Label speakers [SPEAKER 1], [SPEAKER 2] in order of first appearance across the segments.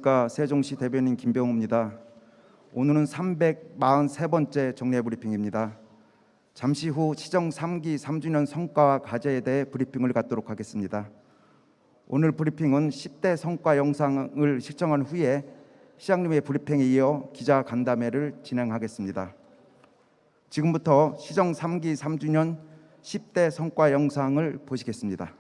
[SPEAKER 1] 안녕하십니까. 세종시 대변인 김병호입니다. 오늘은 343번째 정례 브리핑입니다. 잠시 후 시정 3기 3주년 성과와 과제에 대해 브리핑을 갖도록 하겠습니다. 오늘 브리핑은 10대 성과 영상을 시청한 후에 시장님의 브리핑에 이어 기자 간담회를 진행하겠습니다. 지금부터 시정 3기 3주년 10대 성과 영상을 보시겠습니다.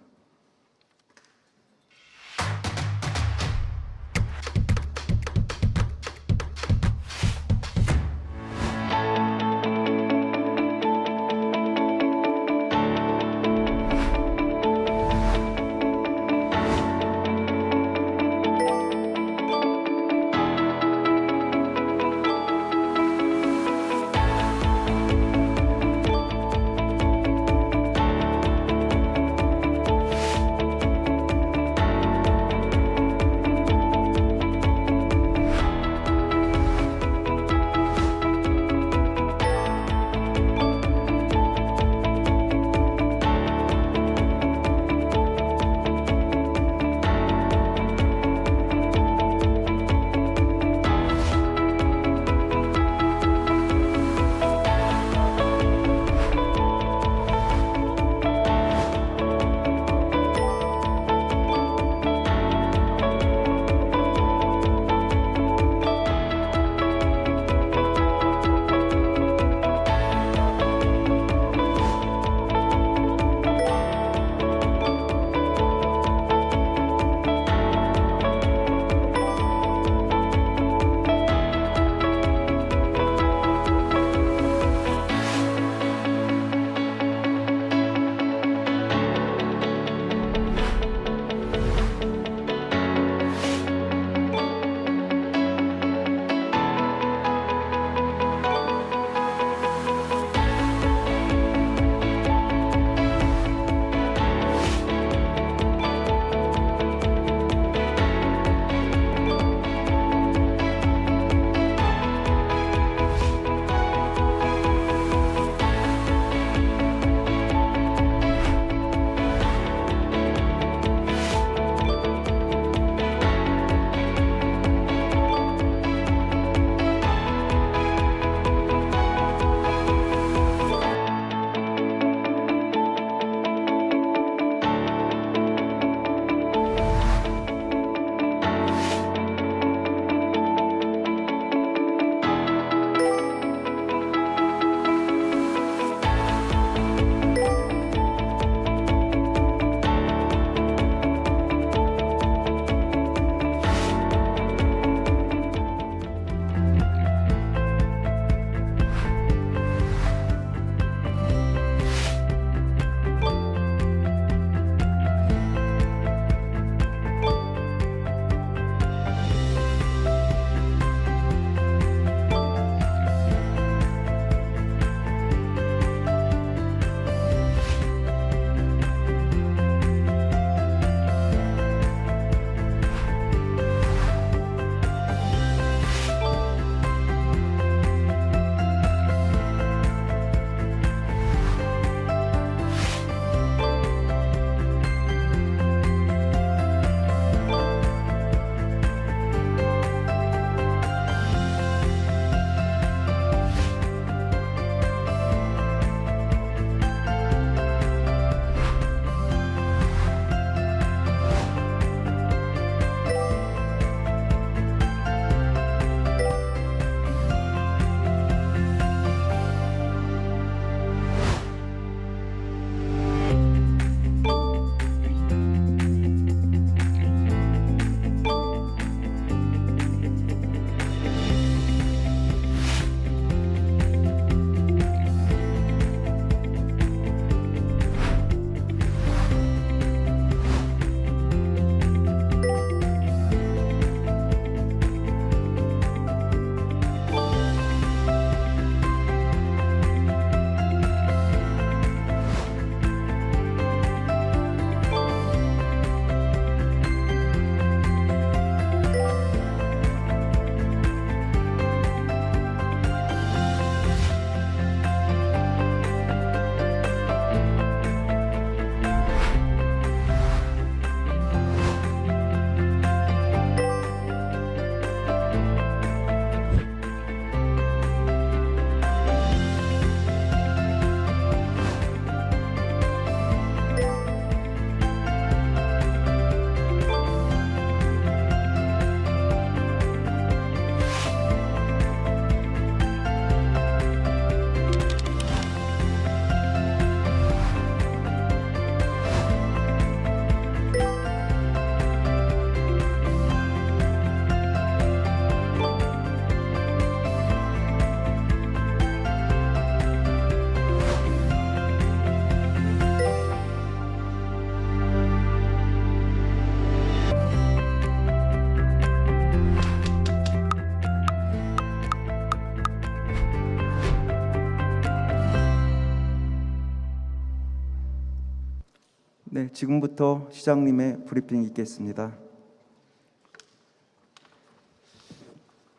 [SPEAKER 1] 네, 지금부터 시장님의 브리핑이 있겠습니다.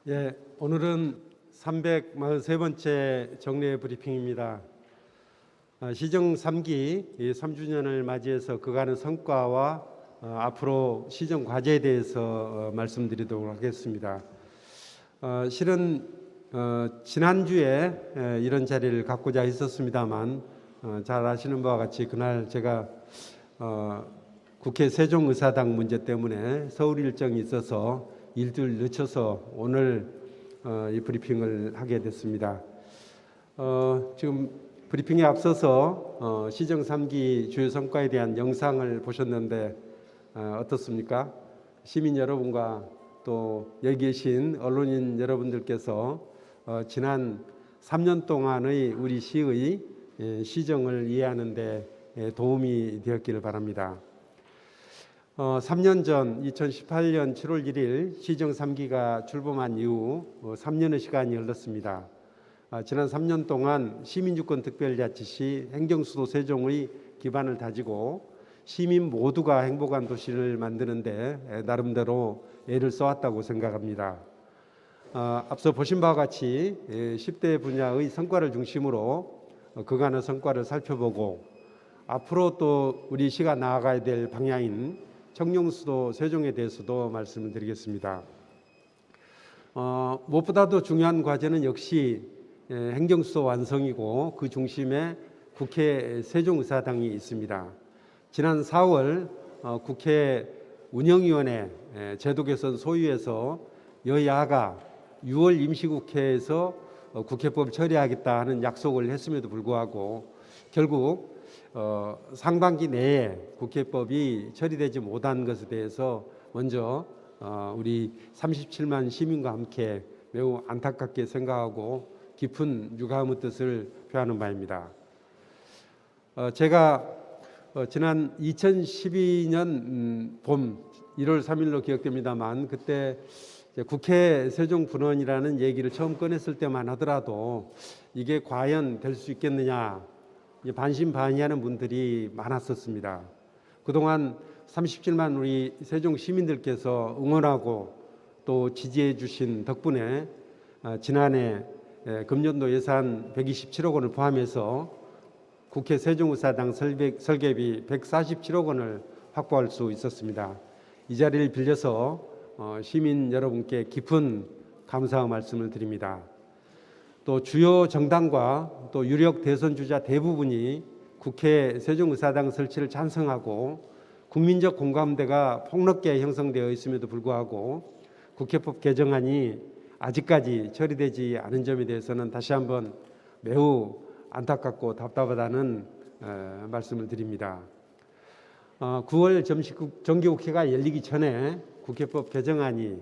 [SPEAKER 2] 예, 오늘은 343번째 정례 브리핑입니다. 시정 3기 3주년을 맞이해서 그간의 성과와 앞으로 시정 과제에 대해서 말씀드리도록 하겠습니다. 실은 지난주에 이런 자리를 갖고자 했었습니다만 잘 아시는 바와 같이 그날 제가 국회 세종의사당 문제 때문에 서울 일정이 있어서 일주일 늦춰서 오늘 이 브리핑을 하게 됐습니다. 지금 브리핑에 앞서서 시정 3기 주요 성과에 대한 영상을 보셨는데 어떻습니까? 시민 여러분과 또 여기 계신 언론인 여러분들께서 지난 3년 동안의 우리 시의 시정을 이해하는 데 도움이 되었기를 바랍니다. 3년 전 2018년 7월 1일 시정 3기가 출범한 이후 3년의 시간이 흘렀습니다. 지난 3년 동안 시민주권특별자치시 행정수도 세종의 기반을 다지고 시민 모두가 행복한 도시를 만드는데 나름대로 애를 써왔다고 생각합니다. 앞서 보신 바와 같이 10대 분야의 성과를 중심으로 그간의 성과를 살펴보고 앞으로 또 우리 시가 나아가야 될 방향인 청룡수도 세종에 대해서도 말씀을 드리겠습니다. 무엇보다도 중요한 과제는 역시 행정수도 완성이고 그 중심에 국회 세종의사당이 있습니다. 지난 4월 국회 운영위원회 제도 개선 소위에서 여야가 6월 임시국회에서 국회법 처리하겠다 하는 약속을 했음에도 불구하고 결국 상반기 내에 국회법이 처리되지 못한 것에 대해서 먼저 우리 37만 시민과 함께 매우 안타깝게 생각하고 깊은 유감의 뜻을 표하는 바입니다. 제가 지난 2012년 봄 1월 3일로 기억됩니다만 그때 국회 세종분원이라는 얘기를 처음 꺼냈을 때만 하더라도 이게 과연 될 수 있겠느냐 반신반의하는 분들이 많았었습니다. 그동안 37만 우리 세종 시민들께서 응원하고 또 지지해 주신 덕분에 지난해 금년도 예산 127억 원을 포함해서 국회 세종의사당 설계비 147억 원을 확보할 수 있었습니다. 이 자리를 빌려서 시민 여러분께 깊은 감사의 말씀을 드립니다. 또 주요 정당과 또 유력 대선 주자 대부분이 국회 세종의사당 설치를 찬성하고 국민적 공감대가 폭넓게 형성되어 있음에도 불구하고 국회법 개정안이 아직까지 처리되지 않은 점에 대해서는 다시 한번 매우 안타깝고 답답하다는 말씀을 드립니다. 9월 정기국회가 열리기 전에 국회법 개정안이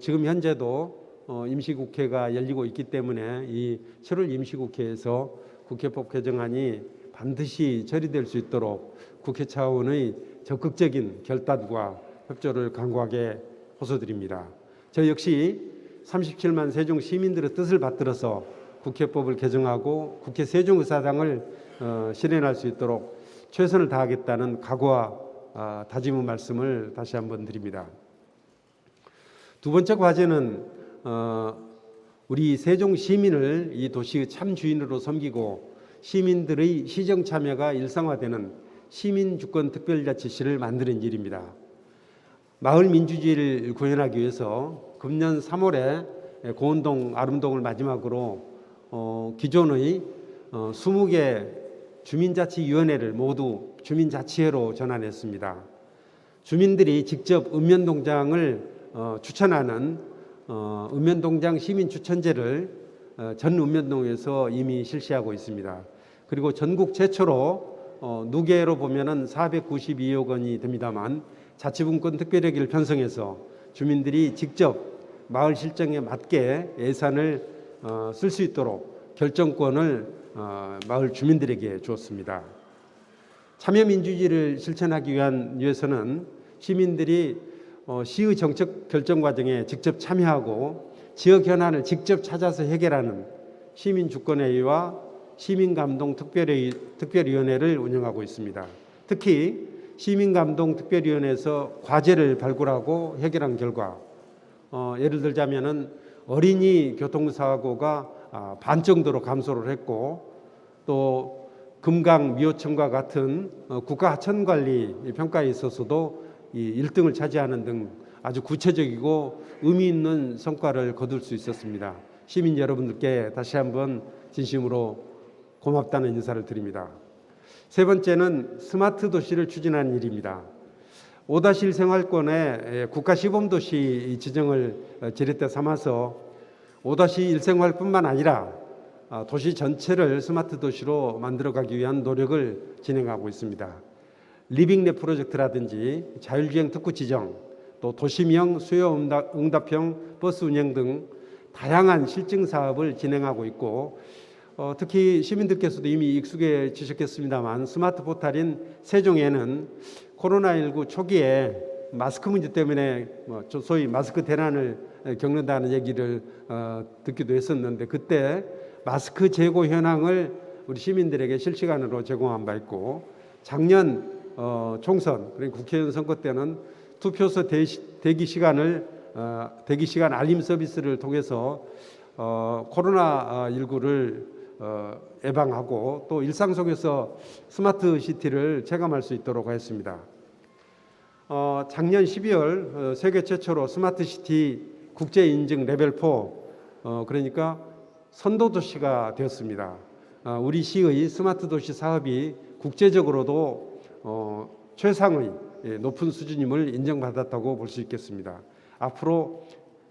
[SPEAKER 2] 지금 현재도 임시국회가 열리고 있기 때문에 이 7월 임시국회에서 국회법 개정안이 반드시 처리될 수 있도록 국회 차원의 적극적인 결단과 협조를 강구하게 호소드립니다. 저 역시 37만 세종 시민들의 뜻을 받들어서 국회법을 개정하고 국회 세종의사당을 실현할 수 있도록 최선을 다하겠다는 각오와 다짐의 말씀을 다시 한번 드립니다. 두 번째 과제는 우리 세종 시민을 이 도시의 참 주인으로 섬기고 시민들의 시정 참여가 일상화되는 시민주권특별자치시를 만드는 일입니다. 마을 민주주의를 구현하기 위해서 금년 3월에 고운동 아름동을 마지막으로 기존의 20개 주민자치위원회를 모두 주민자치회로 전환했습니다. 주민들이 직접 읍면동장을 추천하는 읍면동장 시민추천제를 전 읍면동에서 이미 실시하고 있습니다. 그리고 전국 최초로 누계로 보면은 492억 원이 됩니다만 자치분권 특별회계를 편성해서 주민들이 직접 마을 실정에 맞게 예산을 쓸 수 있도록 결정권을 마을 주민들에게 주었습니다. 참여민주주의를 실천하기 위해서는 시민들이 시의 정책 결정 과정에 직접 참여하고 지역 현안을 직접 찾아서 해결하는 시민주권회의와 시민감동특별위원회를 운영하고 있습니다. 특히 시민감동특별위원회에서 과제를 발굴하고 해결한 결과 예를 들자면은 어린이 교통사고가 반 정도로 감소를 했고, 또 금강 미호천과 같은 국가 하천관리 평가에 있어서도 이 1등을 차지하는 등 아주 구체적이고 의미 있는 성과를 거둘 수 있었습니다. 시민 여러분들께 다시 한번 진심으로 고맙다는 인사를 드립니다. 세 번째는 스마트 도시를 추진하는 일입니다. 5-1 생활권의 국가 시범도시 지정을 지렛대 삼아서 5-1 생활뿐만 아니라 도시 전체를 스마트 도시로 만들어가기 위한 노력을 진행하고 있습니다. 리빙랩 프로젝트라든지 자율주행 특구 지정, 또 도시명 수요 응답형 버스 운행 등 다양한 실증 사업을 진행하고 있고, 특히 시민들께서도 이미 익숙해지셨겠습니다만 스마트 포탈인 세종에는 코로나19 초기에 마스크 문제 때문에 소위 마스크 대란을 겪는다는 얘기를 듣기도 했었는데, 그때 마스크 재고 현황을 우리 시민들에게 실시간으로 제공한 바 있고, 작년 총선, 그러니까 국회의원 선거 때는 투표소 대기 시간 알림 서비스를 통해서 코로나19를 예방하고 또 일상 속에서 스마트 시티를 체감할 수 있도록 하였습니다. 작년 12월 세계 최초로 스마트 시티 국제 인증 레벨 4, 그러니까 선도 도시가 되었습니다. 우리 시의 스마트 도시 사업이 국제적으로도 최상의 높은 수준임을 인정받았다고 볼 수 있겠습니다. 앞으로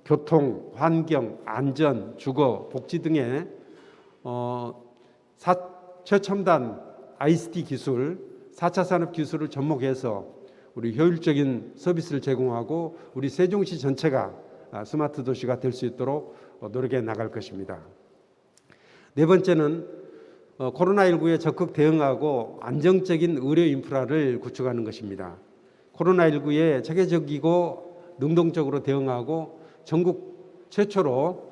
[SPEAKER 2] 교통, 환경, 안전, 주거, 복지 등의 최첨단 ICT 기술, 4차 산업 기술을 접목해서 우리 효율적인 서비스를 제공하고 우리 세종시 전체가 스마트 도시가 될 수 있도록 노력해 나갈 것입니다. 네 번째는 코로나19에 적극 대응하고 안정적인 의료 인프라를 구축하는 것입니다. 코로나19에 체계적이고 능동적으로 대응하고 전국 최초로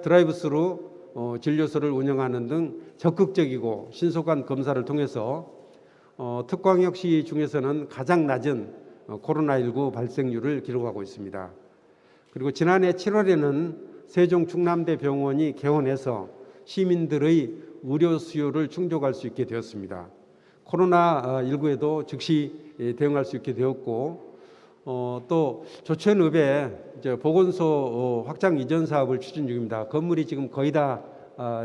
[SPEAKER 2] 드라이브스루 진료소를 운영하는 등 적극적이고 신속한 검사를 통해서 특광역시 중에서는 가장 낮은 코로나19 발생률을 기록하고 있습니다. 그리고 지난해 7월에는 세종 충남대병원이 개원해서 시민들의 의료 수요를 충족할 수 있게 되었습니다. 코로나19에도 즉시 대응할 수 있게 되었고, 또 조천읍에 보건소 확장 이전 사업을 추진 중입니다. 건물이 지금 거의 다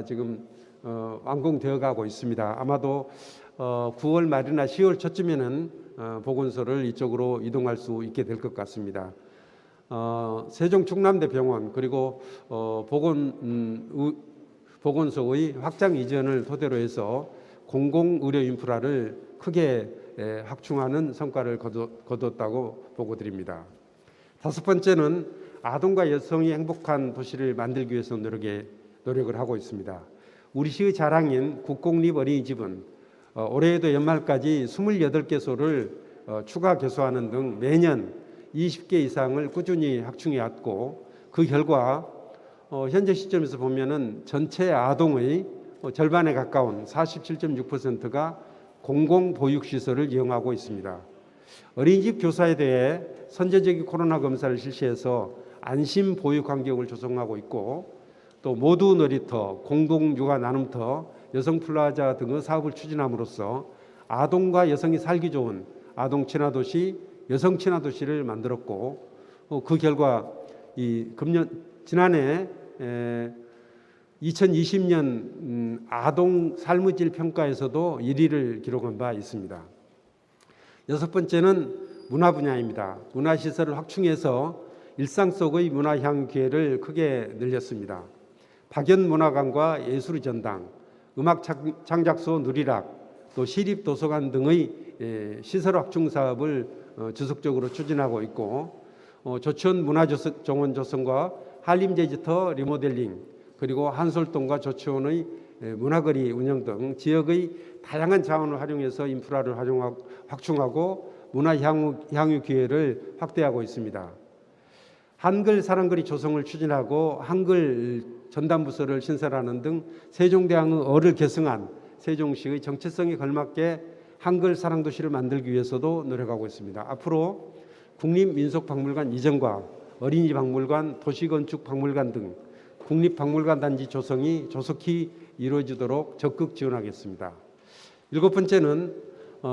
[SPEAKER 2] 지금 완공되어 가고 있습니다. 아마도 9월 말이나 10월 초쯤에는 보건소를 이쪽으로 이동할 수 있게 될 것 같습니다. 세종 충남대병원 그리고 보건소의 확장 이전을 토대로 해서 공공의료 인프라를 크게 확충하는 성과를 거뒀다고 보고 드립니다. 다섯 번째는 아동과 여성이 행복한 도시를 만들기 위해서 노력을 하고 있습니다. 우리 시의 자랑인 국공립 어린이집은 올해에도 연말까지 28개소를 추가 개소하는 등 매년 20개 이상을 꾸준히 확충해 왔고, 그 결과 현재 시점에서 보면은 전체 아동의 절반에 가까운 47.6%가 공공보육시설을 이용하고 있습니다. 어린이집 교사에 대해 선제적인 코로나 검사를 실시해서 안심 보육 환경을 조성하고 있고, 또 모두 놀이터, 공동육아 나눔터, 여성플라자 등의 사업을 추진함으로써 아동과 여성이 살기 좋은 아동 친화도시, 여성 친화도시를 만들었고, 그 결과 지난해 2020년 아동 삶의 질 평가에서도 1위를 기록한 바 있습니다. 여섯 번째는 문화 분야입니다. 문화시설을 확충해서 일상 속의 문화향 기회를 크게 늘렸습니다. 박연문화관과 예술의 전당, 음악 창작소 누리락, 또 시립도서관 등의 시설 확충 사업을 지속적으로 추진하고 있고, 조천 문화정원 조성과 한림제지터 리모델링, 그리고 한솔동과 조치원의 문화거리 운영 등 지역의 다양한 자원을 활용해서 인프라를 확충하고 문화 향유 기회를 확대하고 있습니다. 한글 사랑거리 조성을 추진하고 한글 전담부서를 신설하는 등 세종대왕의 어를 계승한 세종시의 정체성에 걸맞게 한글 사랑 도시를 만들기 위해서도 노력하고 있습니다. 앞으로 국립민속박물관 이전과 어린이박물관, 도시건축박물관 등 국립박물관 단지 조성이 조속히 이루어지도록 적극 지원하겠습니다. 7번째는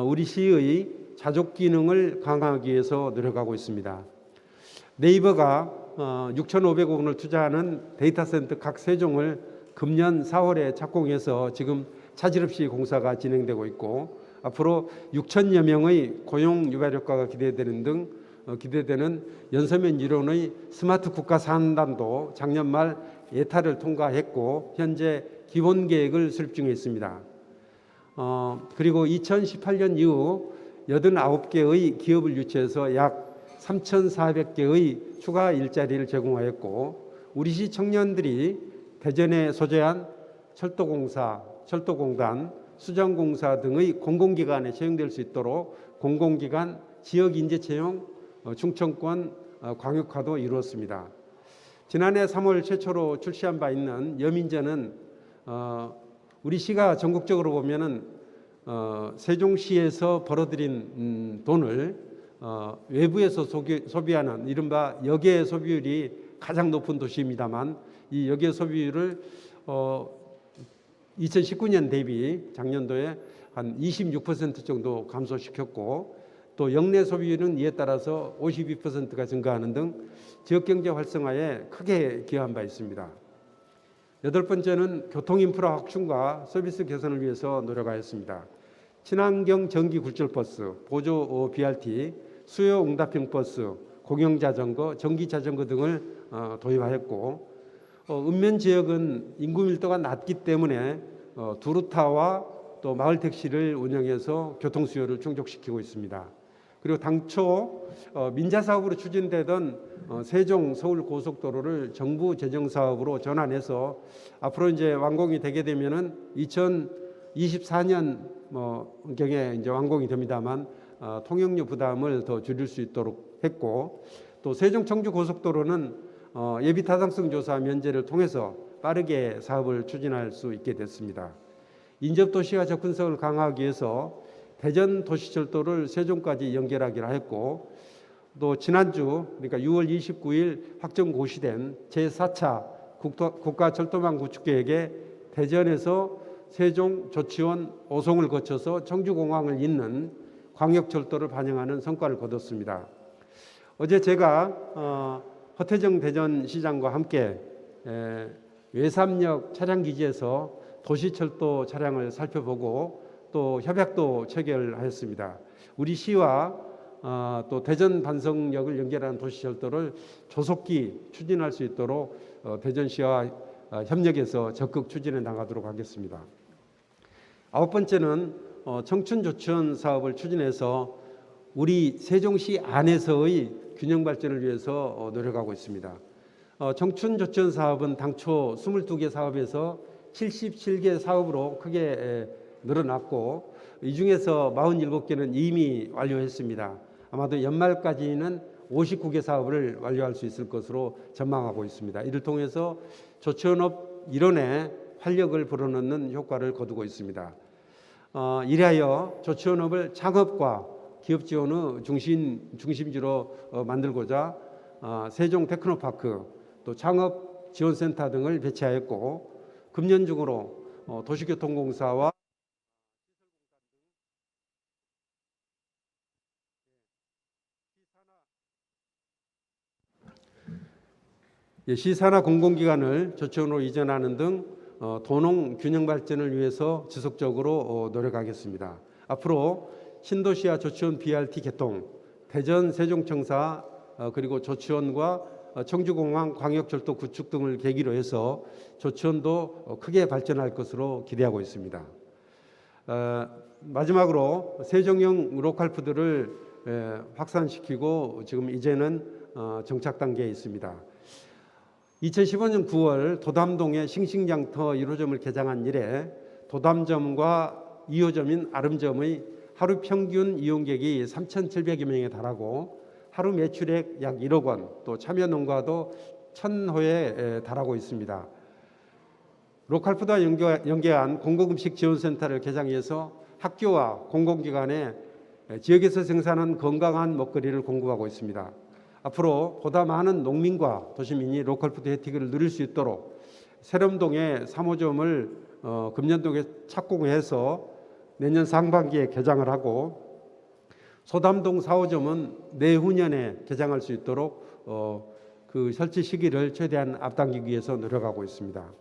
[SPEAKER 2] 우리 시의 자족 기능을 강화하기 위해서 노력하고 있습니다. 네이버가 6,500억 원을 투자하는 데이터 센터 각 3종을 금년 4월에 착공해서 지금 차질 없이 공사가 진행되고 있고, 앞으로 6천여 명의 고용 유발 효과가 기대되는 연서면 이론의 스마트 국가 산단도 작년 말 예타를 통과했고 현재 기본 계획을 수립 중에 있습니다. 그리고 2018년 이후 89개의 기업을 유치해서 약 3,400개의 추가 일자리를 제공하였고, 우리 시 청년들이 대전에 소재한 철도공사, 철도공단, 수정공사 등의 공공기관에 채용될 수 있도록 공공기관 지역인재 채용 충청권 광역화도 이루었습니다. 지난해 3월 최초로 출시한 바 있는 여민제는 우리 시가 전국적으로 보면은 세종시에서 벌어들인 돈을 외부에서 소비하는 이른바 역외 소비율이 가장 높은 도시입니다만, 이 역외 소비율을 2019년 대비 작년도에 한 26% 정도 감소시켰고, 또 역내 소비율은 이에 따라서 52%가 증가하는 등 지역경제 활성화에 크게 기여한 바 있습니다. 8번째는 교통인프라 확충과 서비스 개선을 위해서 노력하였습니다. 친환경 전기 굴절버스, 보조 BRT, 수요 응답형 버스, 공영자전거, 전기자전거 등을 도입하였고, 읍면 지역은 인구 밀도가 낮기 때문에 두루타와 또 마을 택시를 운영해서 교통 수요를 충족시키고 있습니다. 그리고 당초 민자 사업으로 추진되던 세종 서울 고속도로를 정부 재정 사업으로 전환해서 앞으로 이제 완공이 되게 되면은 2024년 경에 이제 완공이 됩니다만 통행료 부담을 더 줄일 수 있도록 했고, 또 세종 청주 고속도로는 예비 타당성 조사 면제를 통해서 빠르게 사업을 추진할 수 있게 됐습니다. 인접 도시와 접근성을 강화하기 위해서 대전 도시철도를 세종까지 연결하기로 했고, 또 지난주 그러니까 6월 29일 확정 고시된 제4차 국가철도망 구축계획에 대전에서 세종, 조치원, 오송을 거쳐서 청주공항을 잇는 광역철도를 반영하는 성과를 거뒀습니다. 어제 제가 허태정 대전시장과 함께 외삼역 차량기지에서 도시철도 차량을 살펴보고 또 협약도 체결하였습니다. 우리 시와 또 대전 반성역을 연결하는 도시철도를 조속히 추진할 수 있도록 대전시와 협력해서 적극 추진해 나가도록 하겠습니다. 9번째는 청춘조치원 사업을 추진해서 우리 세종시 안에서의 균형 발전을 위해서 노력하고 있습니다. 청춘조치원 사업은 당초 22개 사업에서 77개 사업으로 크게 늘어났고, 이 중에서 47개는 이미 완료했습니다. 아마도 연말까지는 59개 사업을 완료할 수 있을 것으로 전망하고 있습니다. 이를 통해서 조치원업 일원에 활력을 불어넣는 효과를 거두고 있습니다. 이리하여 조치원업을 창업과 기업 지원의 중심지로 만들고자 세종 테크노파크, 또 창업 지원센터 등을 배치하였고, 금년 중으로 도시교통공사와 시산하 공공기관을 조치원으로 이전하는 등 도농 균형 발전을 위해서 지속적으로 노력하겠습니다. 앞으로 신도시와 조치원 BRT 개통, 대전 세종청사 그리고 조치원과 청주공항 광역철도 구축 등을 계기로 해서 조치원도 크게 발전할 것으로 기대하고 있습니다. 마지막으로 세종형 로컬푸드를 확산시키고 지금 이제는 정착 단계에 있습니다. 2015년 9월 도담동에 싱싱장터 1호점을 개장한 이래 도담점과 2호점인 아름점의 하루 평균 이용객이 3,700여 명에 달하고 하루 매출액 약 1억 원, 또 참여 농가도 1,000호에 달하고 있습니다. 로컬푸드와 연계한 공공음식 지원센터를 개장해서 학교와 공공기관에 지역에서 생산한 건강한 먹거리를 공급하고 있습니다. 앞으로 보다 많은 농민과 도시민이 로컬푸드 혜택을 누릴 수 있도록 세럼동의 3호점을 금년도에 착공해서 내년 상반기에 개장을 하고 소담동 4호점은 내후년에 개장할 수 있도록 그 설치 시기를 최대한 앞당기기 위해서 노력하고 있습니다.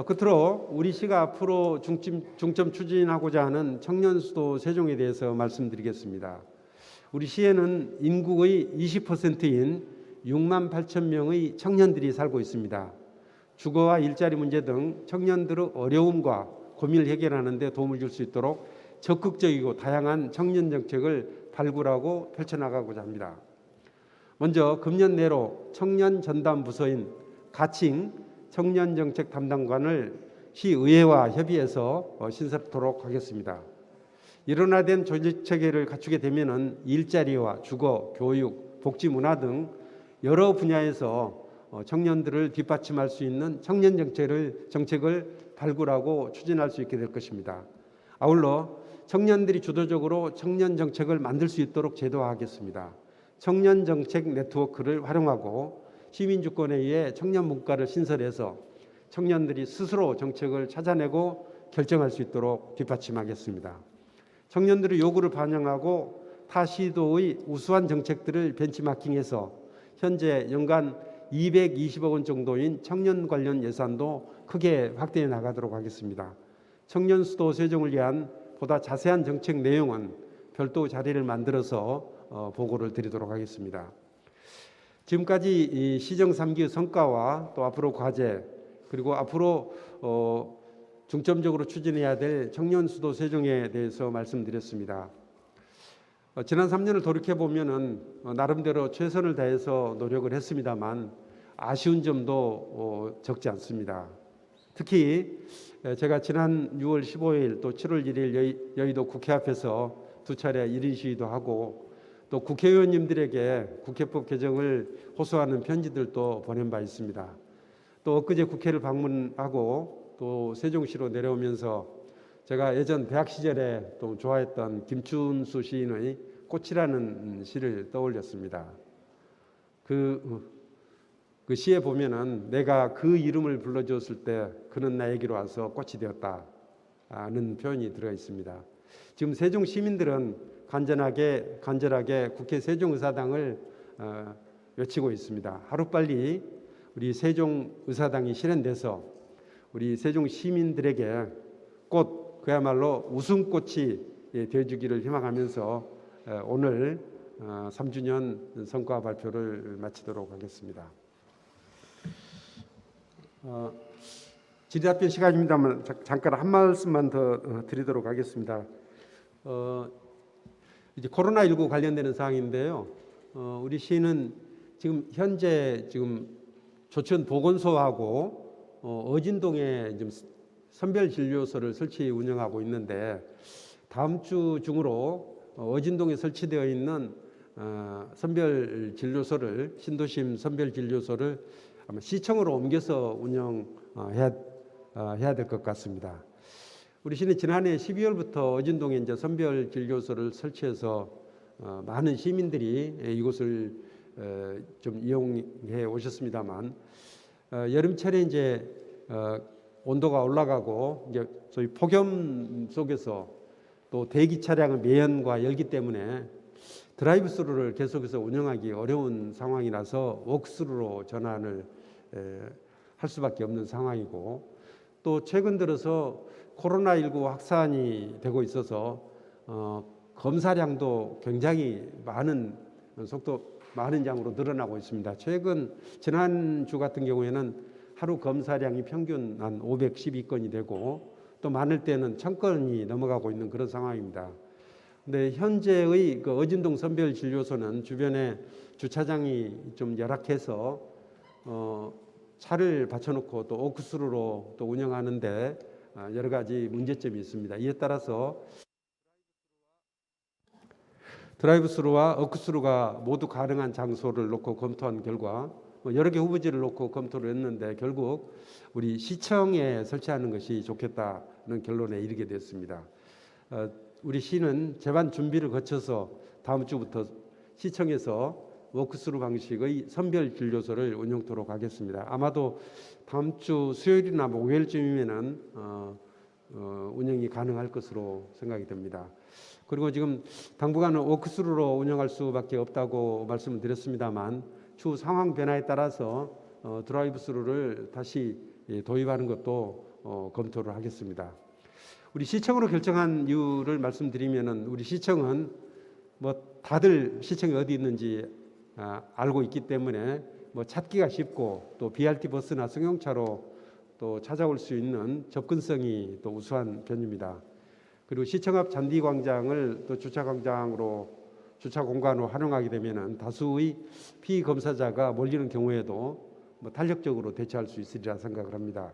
[SPEAKER 2] 끝으로 우리 시가 앞으로 중점 추진하고자 하는 청년 수도 세종에 대해서 말씀드리겠습니다. 우리 시에는 인구의 20%인 6만 8천 명의 청년들이 살고 있습니다. 주거와 일자리 문제 등 청년들의 어려움과 고민을 해결하는 데 도움을 줄 수 있도록 적극적이고 다양한 청년 정책을 발굴하고 펼쳐나가고자 합니다. 먼저 금년 내로 청년 전담 부서인 가칭 청년정책 담당관을 시의회와 협의해서 신설하도록 하겠습니다. 일원화된 조직체계를 갖추게 되면 일자리와 주거, 교육, 복지, 문화 등 여러 분야에서 청년들을 뒷받침할 수 있는 청년 정책을 발굴하고 추진할 수 있게 될 것입니다. 아울러 청년들이 주도적으로 청년 정책을 만들 수 있도록 제도화하겠습니다. 청년 정책 네트워크를 활용하고 시민주권에 의해 청년 문과를 신설해서 청년들이 스스로 정책을 찾아내고 결정할 수 있도록 뒷받침하겠습니다. 청년들의 요구를 반영하고 타 시도의 우수한 정책들을 벤치마킹해서 현재 연간 220억 원 정도인 청년 관련 예산도 크게 확대해 나가도록 하겠습니다. 청년 수도 세종을 위한 보다 자세한 정책 내용은 별도 자리를 만들어서 보고를 드리도록 하겠습니다. 지금까지 이 시정 3기 성과와 또 앞으로 과제 그리고 앞으로 중점적으로 추진해야 될 청년 수도 세종에 대해서 말씀드렸습니다. 지난 3년을 돌이켜 보면은 나름대로 최선을 다해서 노력을 했습니다만 아쉬운 점도 적지 않습니다. 특히 제가 지난 6월 15일 또 7월 1일 여의도 국회 앞에서 두 차례 1인 시위도 하고 또 국회의원님들에게 국회법 개정을 호소하는 편지들도 보낸 바 있습니다. 또 엊그제 국회를 방문하고 또 세종시로 내려오면서 제가 예전 대학 시절에 또 좋아했던 김춘수 시인의 꽃이라는 시를 떠올렸습니다. 그 시에 보면은 내가 그 이름을 불러주었을 때 그는 나에게로 와서 꽃이 되었다는 표현이 들어 있습니다. 지금 세종 시민들은 간절하게 국회 세종의사당을 외치고 있습니다. 하루빨리 우리 세종의사당이 실현돼서 우리 세종 시민들에게 꽃 그야말로 웃음꽃이 되어주기를 희망하면서 오늘 3주년 성과 발표를 마치도록 하겠습니다. 질의답변 시간입니다만 잠깐 한 말씀만 더 드리도록 하겠습니다. 이제 코로나19 관련되는 사항인데요. 우리 시는 지금 현재 조천 보건소하고 어진동에 지금 선별 진료소를 설치 운영하고 있는데 다음 주 중으로 어진동에 설치되어 있는 선별 진료소를 신도심 선별 진료소를 아마 시청으로 옮겨서 운영해야 될 것 같습니다. 우리 시는 지난해 12월부터 어진동에 이제 선별 진료소를 설치해서 많은 시민들이 이곳을 좀 이용해 오셨습니다만 여름철에 이제 온도가 올라가고 이제 소위 폭염 속에서 또 대기 차량의 매연과 열기 때문에 드라이브스루를 계속해서 운영하기 어려운 상황이라서 웍스루로 전환을 할 수밖에 없는 상황이고 또 최근 들어서 코로나19 확산이 되고 있어서 검사량도 굉장히 많은 양으로 늘어나고 있습니다. 지난주 같은 경우에는 하루 검사량이 평균 한 512건이 되고 또 많을 때는 1000건이 넘어가고 있는 그런 상황입니다. 근데 현재의 그 어진동 선별 진료소는 주변에 주차장이 좀 열악해서 차를 받쳐놓고 또 오크스루로 또 운영하는데 여러 가지 문제점이 있습니다. 이에 따라서 드라이브스루와 워크스루가 모두 가능한 장소를 놓고 검토한 결과 여러 개 후보지를 놓고 검토를 했는데 결국 우리 시청에 설치하는 것이 좋겠다는 결론에 이르게 됐습니다. 우리 시는 재반 준비를 거쳐서 다음 주부터 시청에서 워크스루 방식의 선별 진료소를 운영토록 하겠습니다. 아마도 다음 주 수요일이나 목요일쯤이면은 운영이 가능할 것으로 생각이 됩니다. 그리고 지금 당분간은 워크스루로 운영할 수밖에 없다고 말씀을 드렸습니다만 추후 상황 변화에 따라서 드라이브스루를 다시 도입하는 것도 검토를 하겠습니다. 우리 시청으로 결정한 이유를 말씀드리면은 우리 시청은 뭐 다들 시청이 어디 있는지 알고 있기 때문에 뭐 찾기가 쉽고 또 BRT 버스나 승용차로 또 찾아올 수 있는 접근성이 또 우수한 편입니다. 그리고 시청 앞 잔디광장을 또 주차광장으로 주차 공간으로 활용하게 되면은 다수의 피검사자가 몰리는 경우에도 뭐 탄력적으로 대처할 수 있으리라 생각을 합니다.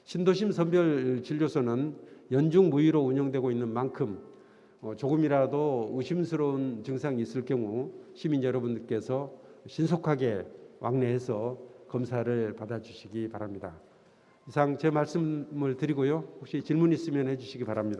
[SPEAKER 2] 신도심 선별 진료소는 연중 무휴로 운영되고 있는 만큼 조금이라도 의심스러운 증상이 있을 경우 시민 여러분들께서 신속하게 왕래해서 검사를 받아주시기 바랍니다. 이상 제 말씀을 드리고요. 혹시 질문 있으면 해주시기 바랍니다.